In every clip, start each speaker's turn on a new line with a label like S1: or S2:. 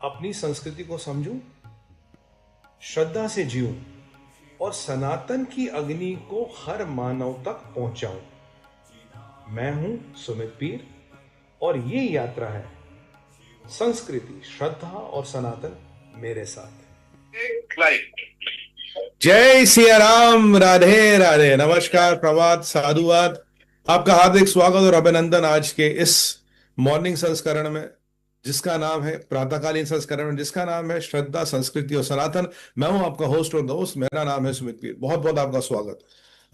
S1: अपनी संस्कृति को समझूं, श्रद्धा से जीऊं और सनातन की अग्नि को हर मानव तक पहुंचाऊं। मैं हूं सुमित पीर और ये यात्रा है संस्कृति, श्रद्धा और सनातन मेरे साथ। जय सिया राम, राधे राधे, नमस्कार, प्रभात, साधुवाद। आपका हार्दिक स्वागत और अभिनंदन आज के इस मॉर्निंग संस्करण में, जिसका नाम है प्रातःकालीन संस्करण में, जिसका नाम है श्रद्धा, संस्कृति और सनातन। मैं हूं आपका होस्ट और दोस्त, मेरा नाम है सुमित पीर। बहुत बहुत आपका स्वागत।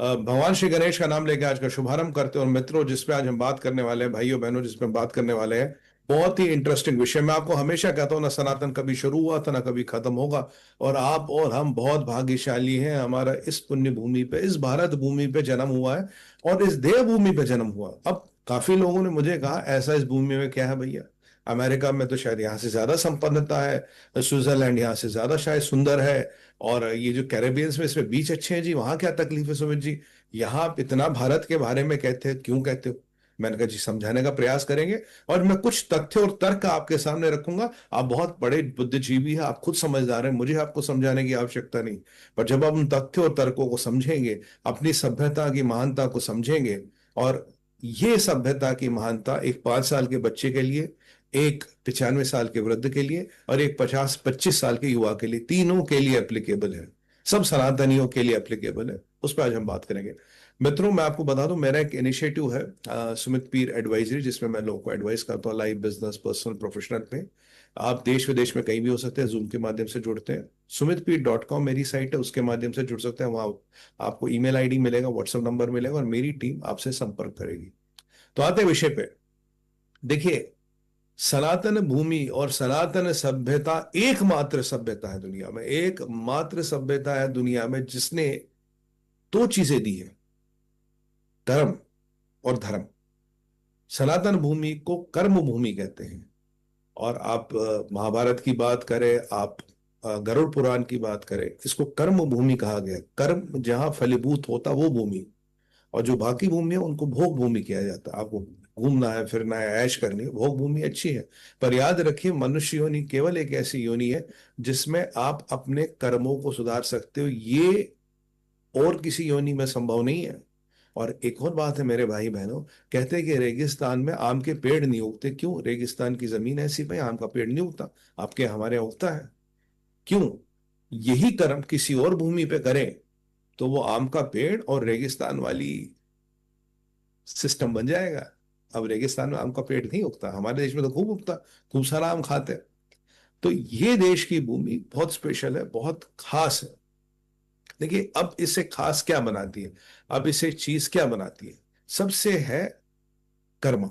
S1: भगवान श्री गणेश का नाम लेकर आज का शुभारंभ करते हैं। और मित्रों, जिसपे आज हम बात करने वाले हैं, भाइयों बहनों, जिसपे हम बात करने वाले हैं, बहुत ही इंटरेस्टिंग विषय। मैं आपको हमेशा कहता हूं ना, सनातन कभी शुरू हुआ था ना कभी खत्म होगा। और आप और हम बहुत भाग्यशाली हैं, हमारा इस पुण्य भूमि पे, इस भारत भूमि पे जन्म हुआ है और इस देव भूमि पे जन्म हुआ। अब काफी लोगों ने मुझे कहा, ऐसा इस भूमि में क्या है भैया? अमेरिका में तो शायद यहाँ से ज्यादा संपन्नता है, स्विट्जरलैंड यहाँ से ज्यादा शायद सुंदर है, और ये जो कैरेबियंस में इसमें बीच अच्छे हैं जी, वहां क्या तकलीफ है सुमित जी? यहाँ आप इतना भारत के बारे में कहते हैं, क्यों कहते हो? मैंने कहा जी, समझाने का प्रयास करेंगे और मैं कुछ तथ्य और तर्क आपके सामने रखूंगा। आप बहुत बड़े बुद्धिजीवी हैं, आप खुद समझदार हैं, मुझे आपको समझाने की आवश्यकता नहीं। पर जब आप उन तथ्यों और तर्कों को समझेंगे, अपनी सभ्यता की महानता को समझेंगे, और ये सभ्यता की महानता एक 5 साल के बच्चे के लिए, एक 95 साल के वृद्ध के लिए और एक 50-25 साल के युवा के लिए, तीनों के लिए एप्लीकेबल है। सब सनातनियों के लिए एप्लीकेबल है। उस पर आज हम बात करेंगे। मित्रों, मैं आपको बता दूं, मेरा एक इनिशिएटिव है सुमित पीर एडवाइजरी, जिसमें मैं लोगों को एडवाइस करता हूँ लाइफ, बिजनेस, पर्सनल, प्रोफेशनल पे। आप देश विदेश में कहीं भी हो सकते हैं, जूम के माध्यम से जुड़ते हैं। sumitpeer.com मेरी साइट है, उसके माध्यम से जुड़ सकते हैं। वहाँ आपको ईमेल आईडी मिलेगा, व्हाट्सएप नंबर मिलेगा और मेरी टीम आपसे संपर्क करेगी। तो आते हैं विषय पे। देखिए, सनातन भूमि और सनातन सभ्यता एकमात्र सभ्यता है दुनिया में, एकमात्र सभ्यता है दुनिया में जिसने दो चीजें दी है, कर्म और धर्म। सनातन भूमि को कर्म भूमि कहते हैं। और आप महाभारत की बात करें, आप गरुड़ पुराण की बात करें, इसको कर्म भूमि कहा गया। कर्म जहां फलीभूत होता वो भूमि, और जो बाकी भूमि है उनको भोग भूमि किया जाता है। आपको घूमना है, फिरना है, ऐश करनी है, भोग भूमि अच्छी है। पर याद रखिए, मनुष्य योनि केवल एक ऐसी योनि है जिसमें आप अपने कर्मों को सुधार सकते हो। ये और किसी योनि में संभव नहीं है। और एक और बात है मेरे भाई बहनों, कहते हैं कि रेगिस्तान में आम के पेड़ नहीं उगते। क्यों? रेगिस्तान की जमीन ऐसी भाई, आम का पेड़ नहीं उगता। आपके हमारे यहाँ उगता है। क्यों? यही कर्म किसी और भूमि पे करें तो वो आम का पेड़ और रेगिस्तान वाली सिस्टम बन जाएगा। अब रेगिस्तान में आम का पेड़ नहीं उगता, हमारे देश में तो खूब उगता, खूब सारा आम खाते हैं। तो ये देश की भूमि बहुत स्पेशल है, बहुत खास है। देखिए, अब इसे खास क्या बनाती है, अब इसे चीज क्या बनाती है? सबसे है कर्म,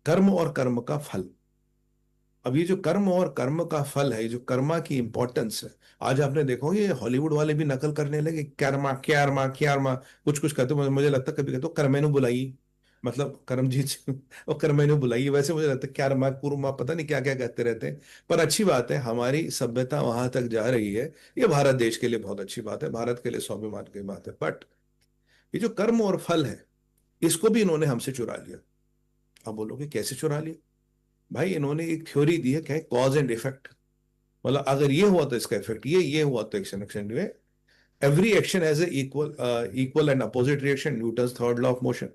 S1: कर्म और कर्म का फल। अब ये जो कर्म और कर्म का फल है, ये जो कर्मा की इंपॉर्टेंस है, आज आपने देखो ये हॉलीवुड वाले भी नकल करने लगे, कर्मा क्यारमा क्यारमा, कुछ कुछ कहते हो। मुझे लगता है कभी कहते हो कर्मेनु बुलाई, मतलब करमजीत और कर्मेनु बुलाई। वैसे मुझे लगता है क्यारमा कुरमा, पता नहीं क्या क्या कहते रहते हैं। पर अच्छी बात है, हमारी सभ्यता वहां तक जा रही है। ये भारत देश के लिए बहुत अच्छी बात है, भारत के लिए स्वाभिमान की बात है। बट ये जो कर्म और फल है, इसको भी इन्होंने हमसे चुरा लिया। अब बोलोगे कैसे चुरा लिया? भाई, इन्होंने एक थ्योरी दी है, क्या है? Cause and effect. मतलब अगर ये हुआ तो इसका इफेक्ट ये हुआ तो एक्शन एक्शन हुए। Every action has a equal and opposite reaction, Newton's third law of motion.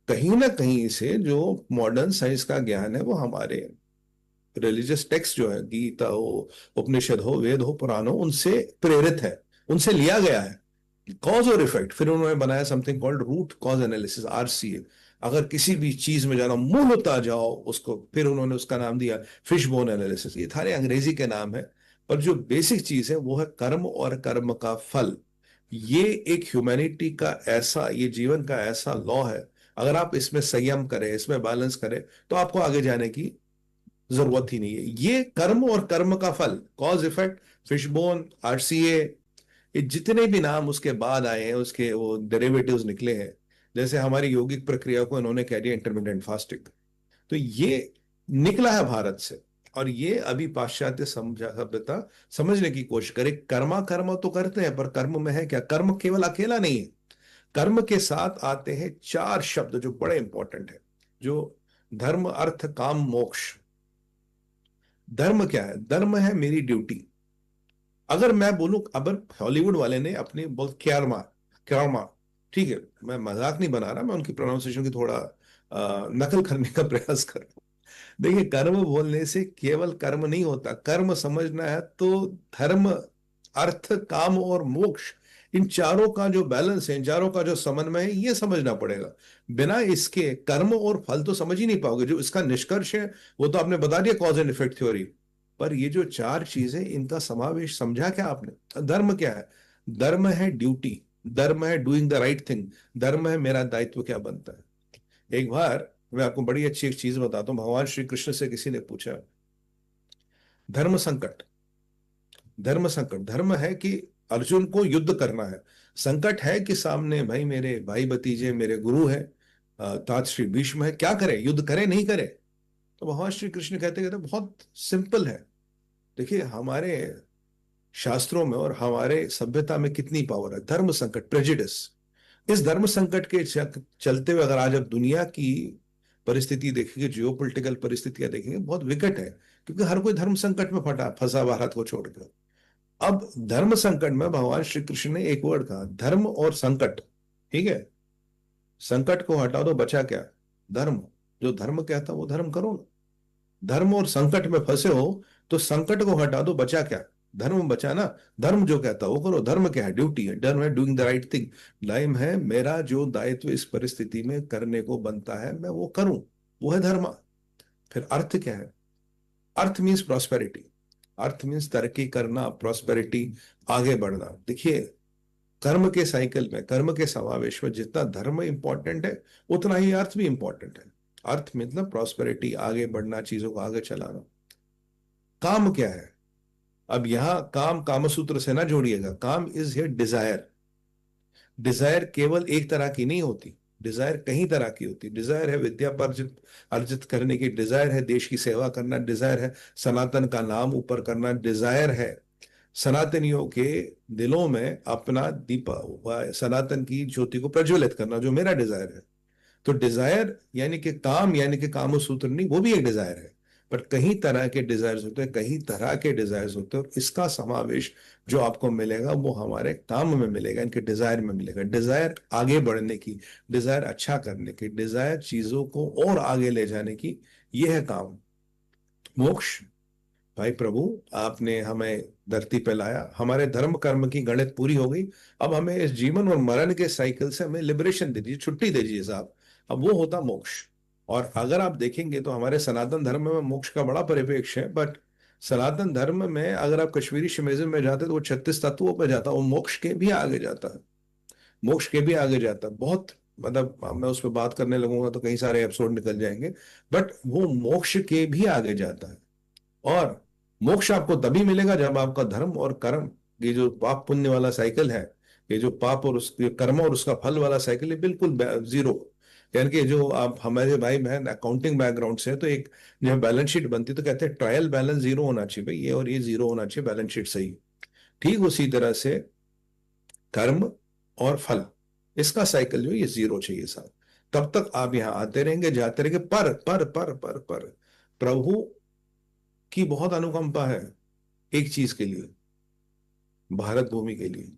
S1: कहीं ना कहीं से जो मॉडर्न साइंस का ज्ञान है, वो हमारे रिलीजियस टेक्स्ट जो है, गीता हो, उपनिषद हो, वेद हो, पुराण हो, उनसे प्रेरित है, उनसे लिया गया है। कॉज और इफेक्ट, फिर उन्होंने बनाया something called root cause analysis, RCA। अगर किसी भी चीज में जाना, मूलतः जाओ उसको, फिर उन्होंने उसका नाम दिया फिश बोन एनालिसिस। ये थारे अंग्रेजी के नाम है। पर जो बेसिक चीज है वो है कर्म और कर्म का फल। ये एक ह्यूमैनिटी का ऐसा, ये जीवन का ऐसा लॉ है। अगर आप इसमें संयम करें, इसमें बैलेंस करें, तो आपको आगे जाने की जरूरत ही नहीं है। ये कर्म और कर्म का फल, कॉज इफेक्ट, फिशबोन, RCA, ये जितने भी नाम उसके बाद आए हैं, उसके वो डेरिवेटिव्स निकले हैं। जैसे हमारी यौगिक प्रक्रिया को इन्होंने कह दिया इंटरमीडिएट फास्टिंग। तो ये निकला है भारत से। और ये अभी पाश्चात्य समझा सभ्यता समझने की कोशिश करे। कर्मा कर्म तो करते हैं, पर कर्म में है क्या? कर्म केवल अकेला नहीं है। कर्म के साथ आते हैं 4 शब्द जो बड़े इंपॉर्टेंट है, जो धर्म, अर्थ, काम, मोक्ष।
S2: धर्म क्या है? धर्म है मेरी ड्यूटी। अगर मैं बोलूं, अगर हॉलीवुड वाले ने अपने बोल क्यारमा, क्यारमा, ठीक है, मैं मजाक नहीं बना रहा, मैं उनकी प्रोनाउंसिएशन की थोड़ा नकल करने का प्रयास कर रहा हूं। देखिए, कर्म बोलने से केवल कर्म नहीं होता, कर्म समझना है तो धर्म, अर्थ, काम और मोक्ष, इन चारों का जो बैलेंस है, इन चारों का जो समन्वय है, ये समझना पड़ेगा। बिना इसके कर्म और फल तो समझ ही नहीं पाओगे। जो इसका निष्कर्ष है वो तो आपने बता दिया, कॉज एंड इफेक्ट थ्योरी। पर ये जो चार चीजें, इनका समावेश समझा क्या आपने? धर्म क्या है? धर्म है ड्यूटी, धर्म है डूइंग द राइट थिंग, धर्म है मेरा दायित्व क्या बनता है। एक बार मैं आपको बड़ी अच्छी एक चीज बताता हूँ। भगवान श्री कृष्ण से किसी ने पूछा, धर्म संकट, धर्म संकट, धर्म है कि अर्जुन को युद्ध करना है, संकट है कि सामने भाई मेरे भाई भतीजे मेरे गुरु है, तात श्री भीष्म है, क्या करे, युद्ध करे नहीं करे? तो भगवान श्री कृष्ण कहते कहते बहुत सिंपल है। देखिए, हमारे शास्त्रों में और हमारे सभ्यता में कितनी पावर है, धर्म संकट, प्रेजिडिस। इस धर्म संकट के चलते हुए अगर आज आप दुनिया की परिस्थिति देखेंगे, जियो पोलिटिकल परिस्थितियां देखेंगे, बहुत विकट है, क्योंकि हर कोई धर्म संकट में फटा फंसा, भारत को छोड़कर। अब धर्म संकट में भगवान श्री कृष्ण ने एक वर्ड कहा, धर्म और संकट। ठीक है, संकट को हटा दो, बचा क्या? धर्म। जो धर्म कहता वो धर्म करो ना। धर्म और संकट में फंसे हो तो संकट को हटा दो, बचा क्या? धर्म बचा ना। धर्म जो कहता वो करो। धर्म क्या है? ड्यूटी है, धर्म है doing the right thing. Time है मेरा जो दायित्व इस परिस्थिति में करने को बनता है मैं वो करूं, वो है धर्म। फिर अर्थ क्या है? अर्थ मीन्स प्रॉस्पेरिटी। अर्थ मीन्स तरक्की करना, प्रॉस्पेरिटी, आगे बढ़ना। देखिए, कर्म के साइकिल में, कर्म के समावेश में जितना धर्म इंपॉर्टेंट है उतना ही अर्थ भी इंपॉर्टेंट है। अर्थ मतलब प्रॉस्पेरिटी, आगे बढ़ना, चीजों को आगे चलाना। काम क्या है? अब यहां काम कामसूत्र से ना जोड़िएगा। काम इज हियर डिजायर। डिजायर केवल एक तरह की नहीं होती, डिजायर कई तरह की होती। डिजायर है विद्या पर अर्जित अर्जित करने की, डिजायर है देश की सेवा करना, डिजायर है सनातन का नाम ऊपर करना, डिजायर है सनातनियों के दिलों में अपना दीप, सनातन की ज्योति को प्रज्वलित करना, जो मेरा डिजायर है। तो डिजायर यानी कि काम, यानी कि काम सूत्र नहीं, वो भी एक डिजायर है। पर कई तरह के डिजायर्स होते हैं, कई तरह के डिजायर्स होते हैं, और इसका समावेश जो आपको मिलेगा वो हमारे काम में मिलेगा, इनके डिजायर में मिलेगा। डिजायर आगे बढ़ने की, डिजायर अच्छा करने की, डिजायर चीजों को और आगे ले जाने की, ये है काम। मोक्ष, भाई प्रभु आपने हमें धरती पे लाया, हमारे धर्म कर्म की गणित पूरी हो गई। अब हमें इस जीवन और मरण के साइकिल से हमें लिबरेशन दे दीजिए, छुट्टी दे दीजिए साहब। अब वो होता मोक्ष। और अगर आप देखेंगे तो हमारे सनातन धर्म में मोक्ष का बड़ा परिप्रेक्ष्य है, बट सनातन धर्म में अगर आप कश्मीरी शमीज़म में जाते तो वो 36 तत्वों पे जाता, वो मोक्ष के भी आगे जाता है। मोक्ष के भी आगे जाता है बहुत। मतलब मैं उस पर बात करने लगूंगा तो कई सारे एपिसोड निकल जाएंगे। बट वो मोक्ष के भी आगे जाता है। और मोक्ष आपको तभी मिलेगा जब आपका धर्म और कर्म, ये जो पाप पुण्य वाला साइकिल है, ये जो पाप और उसके कर्म और उसका फल वाला साइकिल है, बिल्कुल जीरो। यानी कि जो आप, हमारे भाई बहन अकाउंटिंग बैकग्राउंड से हैं, तो एक जब बैलेंस शीट बनती है तो कहते हैं ट्रायल बैलेंस जीरो होना चाहिए भाई, ये और ये जीरो होना चाहिए, बैलेंस शीट सही। ठीक उसी तरह से कर्म और फल, इसका साइकिल जो है ये जीरो चाहिए साहब। तब तक आप यहां आते रहेंगे, जाते रहेंगे। पर प्रभु की बहुत अनुकंपा है एक चीज के लिए, भारत भूमि के लिए।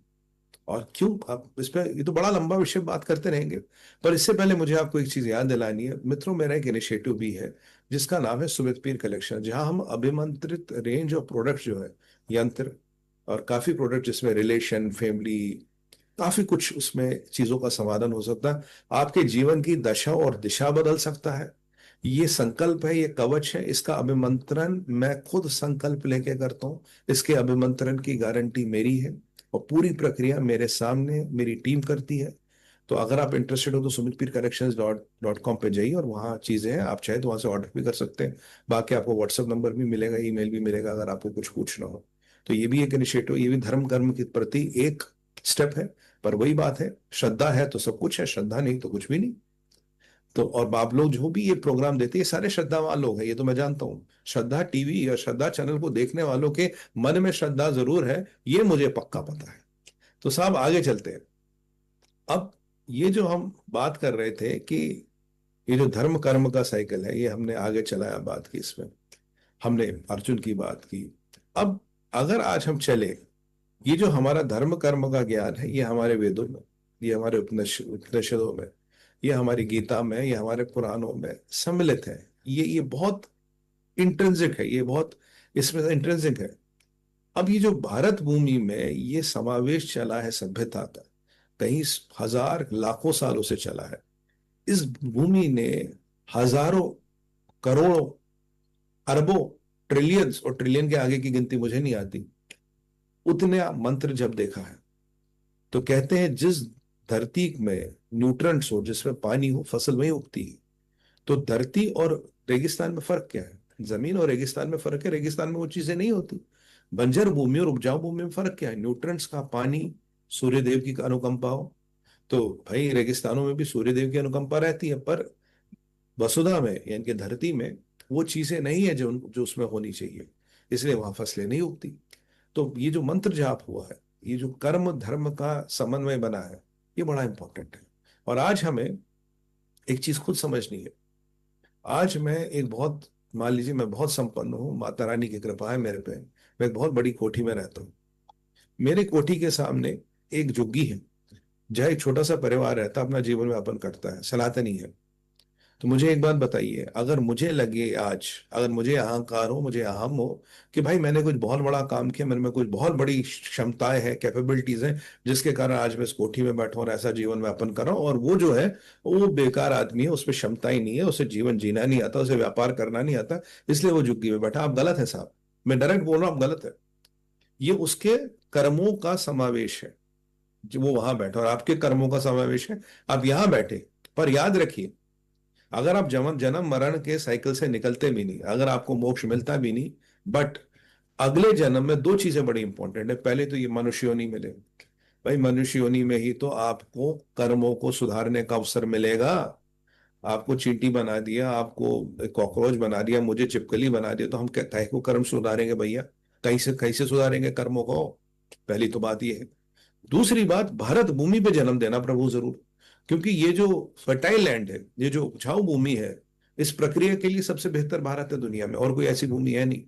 S2: और क्यों, आप इस पे, ये तो बड़ा लंबा विषय, बात करते रहेंगे। पर इससे पहले मुझे आपको एक चीज याद दिलानी है मित्रों। मेरा एक इनिशिएटिव भी है जिसका नाम है सुमित पीर कलेक्शन, जहां हम अभिमंत्रित रेंज ऑफ प्रोडक्ट्स जो है, यंत्र और काफी प्रोडक्ट, जिसमें रिलेशन, फैमिली, काफी कुछ उसमें चीजों का समाधान हो सकता है। आपके जीवन की दशा और दिशा बदल सकता है। ये संकल्प है, ये कवच है, इसका अभिमंत्रण मैं खुद संकल्प लेके करता हूँ। इसके अभिमंत्रण की गारंटी मेरी है, और पूरी प्रक्रिया मेरे सामने मेरी टीम करती है। तो अगर आप इंटरेस्टेड हो तो sumitpircollections.com पे जाइए, और वहाँ चीजें हैं, आप चाहे तो वहां से ऑर्डर भी कर सकते हैं। बाकी आपको व्हाट्सएप नंबर भी मिलेगा, ईमेल भी मिलेगा, अगर आपको कुछ पूछना हो। तो ये भी एक इनिशिएटिव, ये भी धर्म कर्म के प्रति एक स्टेप है। पर वही बात है, श्रद्धा है तो सब कुछ है, श्रद्धा नहीं तो कुछ भी नहीं। तो और आप लोग जो भी ये प्रोग्राम देते हैं, ये सारे श्रद्धावान लोग हैं, ये तो मैं जानता हूँ। श्रद्धा टीवी या श्रद्धा चैनल को देखने वालों के मन में श्रद्धा जरूर है, ये मुझे पक्का पता है। तो साहब आगे चलते हैं। अब ये जो हम बात कर रहे थे कि ये जो धर्म कर्म का साइकिल है, ये हमने आगे चलाया बात की इसमें। हमने अर्जुन की बात की। अब अगर आज हम चले, ये जो हमारा धर्म कर्म का ज्ञान है, ये हमारे वेदों में, ये हमारे उपनिषदों में, ये हमारी गीता में, ये हमारे पुराणों में सम्मिलित है। ये बहुत इंट्रिंसिक है, ये बहुत इसमें इंट्रिंसिक है। अब ये जो भारत भूमि में ये समावेश चला है सभ्यता का, कई हजार लाखों सालों से चला है। इस भूमि ने हजारों, करोड़ों, अरबों, ट्रिलियंस, और ट्रिलियन के आगे की गिनती मुझे नहीं आती, उतने मंत्र जब देखा है। तो कहते हैं जिस धरती में न्यूट्रंट्स हो, जिसमें पानी हो, फसल वहीं उगती है। तो धरती और रेगिस्तान में फर्क क्या है? जमीन और रेगिस्तान में फर्क है, रेगिस्तान में वो चीजें नहीं होती। बंजर भूमि और उपजाऊ भूमि में फर्क क्या है? न्यूट्रंट्स का, पानी, सूर्य देव की अनुकंपा हो। तो भाई रेगिस्तानों में भी सूर्य देव की अनुकंपा रहती है, पर वसुधा में यानी कि धरती में वो चीजें नहीं है जो जो उसमें होनी चाहिए, इसलिए वहां फसलें नहीं उगती। तो ये जो मंत्र जाप हुआ है, ये जो कर्म धर्म का समन्वय बना है, ये बड़ा इंपॉर्टेंट है। और आज हमें एक चीज खुद समझनी है। आज मैं एक बहुत, मान लीजिए मैं बहुत संपन्न हूँ, माता रानी की कृपा है मेरे पे, मैं एक बहुत बड़ी कोठी में रहता हूँ। मेरे कोठी के सामने एक झुग्गी है, जहाँ एक छोटा सा परिवार रहता है, अपना जीवन यापन करता है, सनातनी है। तो मुझे एक बात बताइए, अगर मुझे लगे आज, अगर मुझे अहंकार हो, मुझे अहम हो कि भाई मैंने कुछ बहुत बड़ा काम किया, मेरे में कुछ बहुत बड़ी क्षमताएं हैं, कैपेबिलिटीज हैं, जिसके कारण आज मैं इस कोठी में बैठा हूं और ऐसा जीवन यापन कर रहा हूं, और वो जो है वो बेकार आदमी है, उसमें क्षमता ही नहीं है, उसे जीवन जीना नहीं आता, उसे व्यापार करना नहीं आता, इसलिए वो झुग्गी में बैठा। आप गलत है साहब, मैं डायरेक्ट बोल रहा हूँ, आप गलत है। ये उसके कर्मों का समावेश है जो वो वहां बैठा, और आपके कर्मों का समावेश है, आप यहां बैठे। पर याद रखिए, अगर आप जन्म जन्म मरण के साइकिल से निकलते भी नहीं, अगर आपको मोक्ष मिलता भी नहीं, बट अगले जन्म में दो चीजें बड़ी इंपॉर्टेंट है। पहले तो ये मनुष्य योनि मिले, भाई मनुष्य योनि में ही तो आपको कर्मों को सुधारने का अवसर मिलेगा। आपको चींटी बना दिया, आपको कॉकरोच बना दिया, मुझे चिपकली बना दिया, तो हम काहे को कर्म सुधारेंगे भैया? कहीं से सुधारेंगे कर्मों को? पहली तो बात ये है। दूसरी बात, भारत भूमि पे जन्म देना प्रभु जरूर, क्योंकि ये जो फर्टाइल लैंड है, ये जो उपजाऊ भूमि है, इस प्रक्रिया के लिए सबसे बेहतर भारत है दुनिया में, और कोई ऐसी भूमि है नहीं।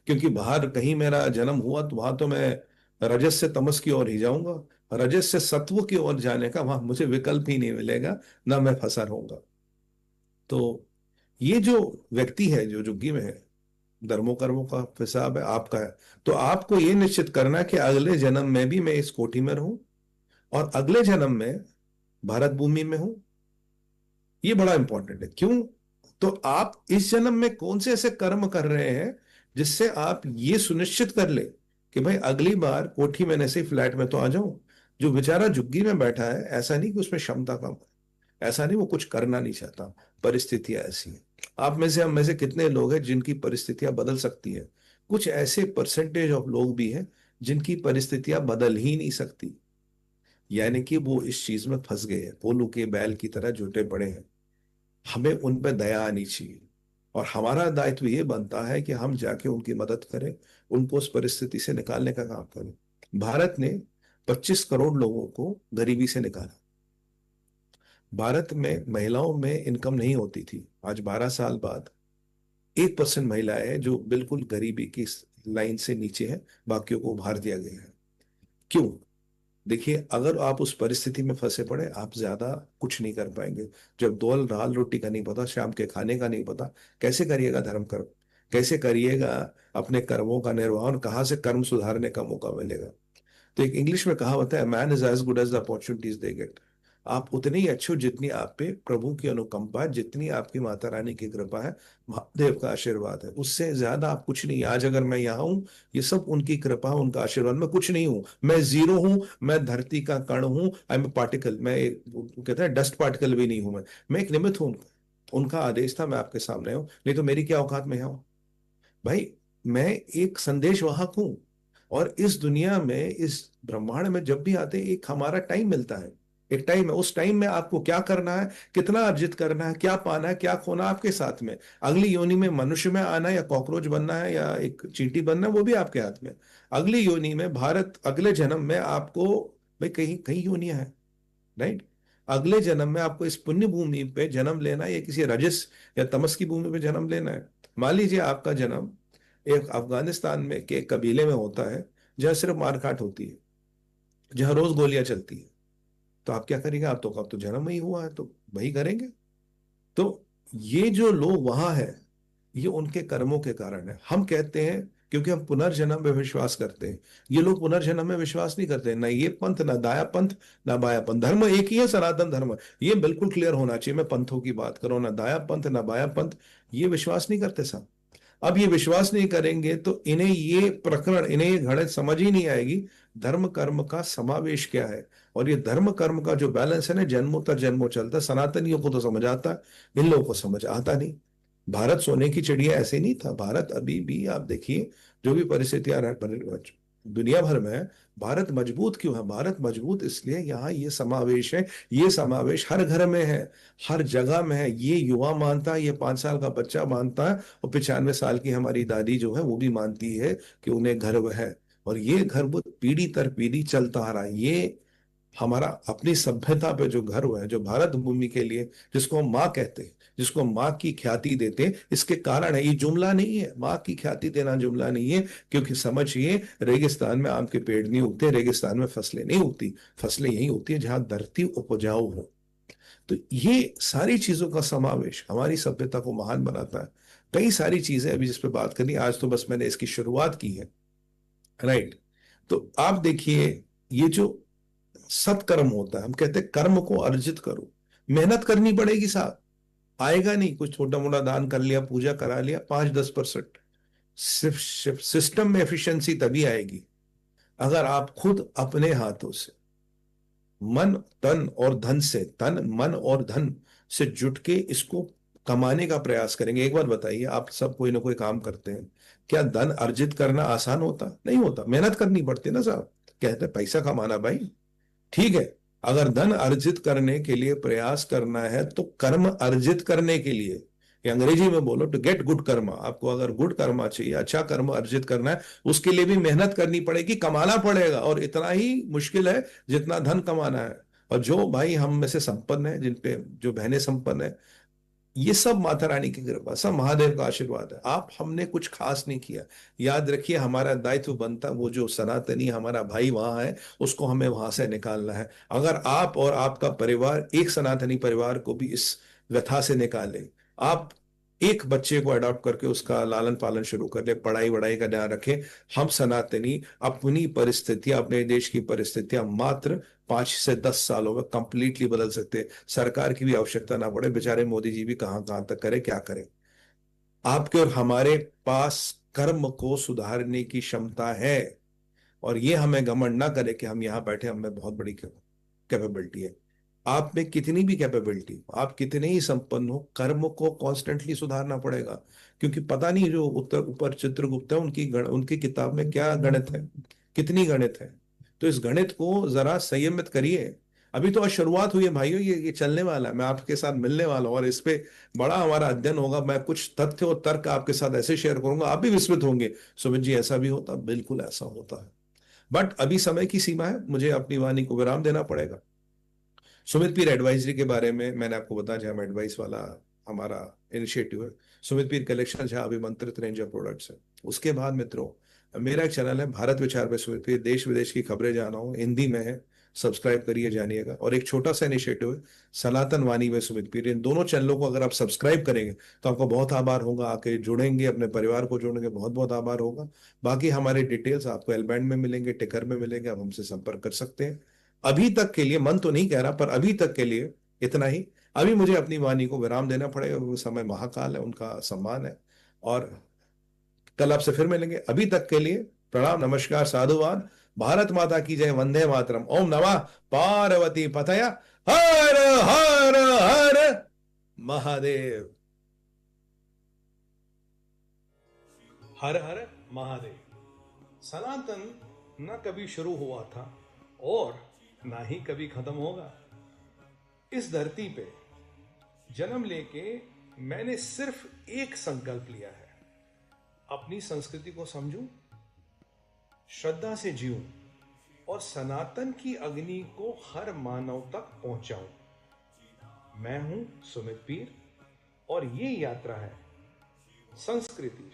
S2: क्योंकि बाहर कहीं मेरा जन्म हुआ तो वहां तो मैं रजस से तमस की ओर ही जाऊंगा, रजस से सत्व की ओर जाने का वहां मुझे विकल्प ही नहीं मिलेगा, ना मैं फंसा रहूंगा। तो ये जो व्यक्ति है जो झुग्गी में है, धर्मों कर्मों का हिसाब है आपका है। तो आपको ये निश्चित करना है कि अगले जन्म में भी मैं इस कोठी में रहूं, और अगले जन्म में भारत भूमि में हूं। ये बड़ा इंपॉर्टेंट है। क्यों? तो आप इस जन्म में कौन से ऐसे कर्म कर रहे हैं जिससे आप ये सुनिश्चित कर ले कि भाई अगली बार कोठी में ऐसे फ्लैट में तो आ जाऊं। जो बेचारा झुग्गी में बैठा है, ऐसा नहीं कि उसमें क्षमता कम है, ऐसा नहीं वो कुछ करना नहीं चाहता, परिस्थितियां ऐसी हैं। आप में से, हम में से कितने लोग हैं जिनकी परिस्थितियां बदल सकती है? कुछ ऐसे परसेंटेज ऑफ लोग भी हैं जिनकी परिस्थितियां बदल ही नहीं सकती, यानी कि वो इस चीज में फंस गए हैं, पोलू के बैल की तरह जुटे पड़े हैं। हमें उन पर दया आनी चाहिए, और हमारा दायित्व ये बनता है कि हम जाके उनकी मदद करें, उनको उस परिस्थिति से निकालने का काम करें। भारत ने 25 करोड़ लोगों को गरीबी से निकाला। भारत में महिलाओं में इनकम नहीं होती थी, आज 12 साल बाद 1% महिलाएं हैं जो बिल्कुल गरीबी की लाइन से नीचे है, बाकियों को उभार दिया गया है। क्यों? देखिए, अगर आप उस परिस्थिति में फंसे पड़े, आप ज्यादा कुछ नहीं कर पाएंगे। जब दो दाल रोटी का नहीं पता, शाम के खाने का नहीं पता, कैसे करिएगा धर्म कर्म? कैसे करिएगा अपने कर्मों का निर्वहन? कहाँ से कर्म सुधारने का मौका मिलेगा? तो एक इंग्लिश में कहावत है, man is as good as the opportunities they get. आप उतने ही अच्छे हो जितनी आप पे प्रभु की अनुकंपा है, जितनी आपकी माता रानी की कृपा है, महादेव का आशीर्वाद है, उससे ज्यादा आप कुछ नहीं। आज अगर मैं यहाँ हूँ, ये सब उनकी कृपा, उनका आशीर्वाद, मैं कुछ नहीं हूँ, मैं जीरो हूँ, मैं धरती का कण हूँ, आई एम पार्टिकल, मैं कहते हैं डस्ट पार्टिकल भी नहीं हूं, मैं एक निमित्त हूँ उनका। उनका आदेश था मैं आपके सामने हूँ, नहीं तो मेरी क्या औकात में हूँ? भाई मैं एक संदेश वाहक हूं, और इस दुनिया में, इस ब्रह्मांड में जब भी आते हैं, एक हमारा टाइम मिलता है, एक टाइम है। उस टाइम में आपको क्या करना है, कितना अर्जित करना है, क्या पाना है, क्या खोना है, आपके साथ में। अगली योनि में मनुष्य में आना है या कॉकरोच बनना है या एक चींटी बनना है, वो भी आपके हाथ में। अगली योनि में भारत, अगले जन्म में आपको, भाई कहीं कहीं योनियां हैं, राइट? अगले जन्म में आपको इस पुण्य भूमि पे जन्म लेना है या किसी रजस या तमस की भूमि पे जन्म लेना है, मान लीजिए आपका जन्म एक अफगानिस्तान में के एक कबीले में होता है, जहां सिर्फ मारकाट होती है, जहां रोज गोलियां चलती है, तो आप क्या करेंगे? आप तो जन्म ही हुआ है तो वही करेंगे। तो ये जो लोग वहां है, ये उनके कर्मों के कारण है। हम कहते हैं क्योंकि हम पुनर्जन्म में विश्वास करते हैं, ये लोग पुनर्जन्म में विश्वास नहीं करते। ना ये पंथ, ना दाया पंथ, ना बाया पंथ, धर्म एक ही है, सनातन धर्म। ये बिल्कुल क्लियर होना चाहिए। मैं पंथों की बात करूं, ना दाया पंथ ना बाया पंथ, ये विश्वास नहीं करते साहब। अब ये विश्वास नहीं करेंगे तो इन्हें ये प्रकरण, इन्हें ये गणित समझ ही नहीं आएगी। धर्म कर्म का समावेश क्या है, और ये धर्म कर्म का जो बैलेंस है ना, जन्मों तक जन्मों चलता है। सनातनियों को तो समझ आता है, इन लोगों को समझ आता नहीं। भारत सोने की चिड़िया ऐसे नहीं था। भारत अभी भी आप देखिए, जो भी परिस्थितियां दुनिया भर में है, भारत मजबूत क्यों है? भारत मजबूत इसलिए यहाँ ये समावेश है। ये समावेश हर घर में है, हर जगह में है। ये युवा मानता है, ये 5 साल का बच्चा मानता है, और 95 साल की हमारी दादी जो है वो भी मानती है कि उन्हें गर्व है। और ये गर्व पीढ़ी दर पीढ़ी चलता आ रहा है। ये हमारा अपनी सभ्यता पे जो गर्व है, जो भारत भूमि के लिए, जिसको हम माँ कहते हैं, जिसको हम माँ की ख्याति देते हैं, इसके कारण है। ये जुमला नहीं है, माँ की ख्याति देना जुमला नहीं है। क्योंकि समझिए, रेगिस्तान में आम के पेड़ नहीं उगते, रेगिस्तान में फसलें नहीं उगती। फसलें यही होती है जहां धरती उपजाऊ हो। तो ये सारी चीजों का समावेश हमारी सभ्यता को महान बनाता है। कई सारी चीजें अभी जिस पे बात करनी, आज तो बस मैंने इसकी शुरुआत की है। राइट। तो आप देखिए, ये जो सत्कर्म होता है, हम कहते हैं कर्म को अर्जित करो, मेहनत करनी पड़ेगी साहब। आएगा नहीं कुछ छोटा मोटा दान कर लिया, पूजा करा लिया, 5-10%। सिर्फ सिस्टम में एफिशिएंसी तभी आएगी अगर आप खुद अपने हाथों से, मन तन और धन से, तन मन और धन से जुट के इसको कमाने का प्रयास करेंगे। एक बात बताइए, आप सब कोई ना कोई काम करते हैं, क्या धन अर्जित करना आसान होता? नहीं होता, मेहनत करनी पड़ती है ना साहब। कहते हैं पैसा कमाना भाई, ठीक है। अगर धन अर्जित करने के लिए प्रयास करना है तो कर्म अर्जित करने के लिए, या अंग्रेजी में बोलो टू गेट गुड कर्मा, आपको अगर गुड कर्मा चाहिए, अच्छा कर्म अर्जित करना है, उसके लिए भी मेहनत करनी पड़ेगी, कमाना पड़ेगा। और इतना ही मुश्किल है जितना धन कमाना है। और जो भाई हम में से संपन्न है, जिन पे जो बहनें संपन्न है, ये सब माता रानी की कृपा, सब महादेव का आशीर्वाद है। आप हमने कुछ खास नहीं किया। याद रखिए, हमारा दायित्व बनता, वो जो सनातनी हमारा भाई वहां है, उसको हमें वहां से निकालना है। अगर आप और आपका परिवार एक सनातनी परिवार को भी इस व्यथा से निकाले, आप एक बच्चे को अडॉप्ट करके उसका लालन पालन शुरू कर ले, पढ़ाई वढ़ाई का ध्यान रखें, हम सनातनी अपनी परिस्थितियां, अपने देश की परिस्थितियां मात्र 5 से 10 सालों में कंप्लीटली बदल सकते हैं। सरकार की भी आवश्यकता ना पड़े। बेचारे मोदी जी भी कहां कहां तक करे, क्या करें। आपके और हमारे पास कर्म को सुधारने की क्षमता है। और ये हमें घमंड ना करे कि हम यहां बैठे, हमें बहुत बड़ी कैपेबिलिटी है। आप में कितनी भी कैपेबिलिटी, आप कितने ही संपन्न हो, कर्म को कॉन्स्टेंटली सुधारना पड़ेगा। क्योंकि पता नहीं जो उत्तर ऊपर चित्रगुप्त है, उनकी किताब में क्या गणित है, कितनी गणित है। तो इस गणित को जरा संयमित करिए। अभी तो आज शुरुआत हुई है भाइयों, ये चलने वाला है। मैं आपके साथ मिलने वाला हूं और इस पे बड़ा हमारा अध्ययन होगा। मैं कुछ तथ्य और तर्क आपके साथ ऐसे शेयर करूंगा, आप भी विस्मित होंगे, सुमित जी ऐसा भी होता? बिल्कुल ऐसा होता है। बट अभी समय की सीमा है, मुझे अपनी वाणी को विराम देना पड़ेगा। सुमित पीर एडवाइजरी के बारे में मैंने आपको बताया, जहां एडवाइस वाला हमारा इनिशिएटिव है, सुमित पीर कलेक्शन, जहां अभिमंत्रित रेंज ऑफ प्रोडक्ट्स है। उसके बाद मित्रों, मेरा एक चैनल है भारत विचार में सुमित पीर, देश विदेश की खबरें जाना हो, हिंदी में है, सब्सक्राइब करिए, जानिएगा। और एक छोटा सा इनिशिएटिव है सनातन वाणी में सुमित पीर। इन दोनों चैनलों को अगर आप सब्सक्राइब करेंगे तो आपको बहुत आभार होगा। आके जुड़ेंगे, अपने परिवार को जोड़ेंगे, बहुत बहुत आभार होगा। बाकी हमारे डिटेल्स आपको एल बैंड में मिलेंगे, टिकर में मिलेंगे, आप हमसे संपर्क कर सकते हैं। अभी तक के लिए, मन तो नहीं कह रहा, पर अभी तक के लिए इतना ही। अभी मुझे अपनी वाणी को विराम देना पड़ेगा, वो समय महाकाल है, उनका सम्मान है। और कल आपसे फिर मिलेंगे। अभी तक के लिए प्रणाम, नमस्कार, साधुवाद। भारत माता की जय, वंदे मातरम, ओम नमः पार्वती पतया, हर हर हर महादेव।
S1: हर हर महादेव। सनातन न कभी शुरू हुआ था और ना ही कभी खत्म होगा। इस धरती पे जन्म लेके मैंने सिर्फ एक संकल्प लिया है, अपनी संस्कृति को समझूं, श्रद्धा से जीऊं और सनातन की अग्नि को हर मानव तक पहुंचाऊं। मैं हूं सुमित पीर और ये यात्रा है संस्कृति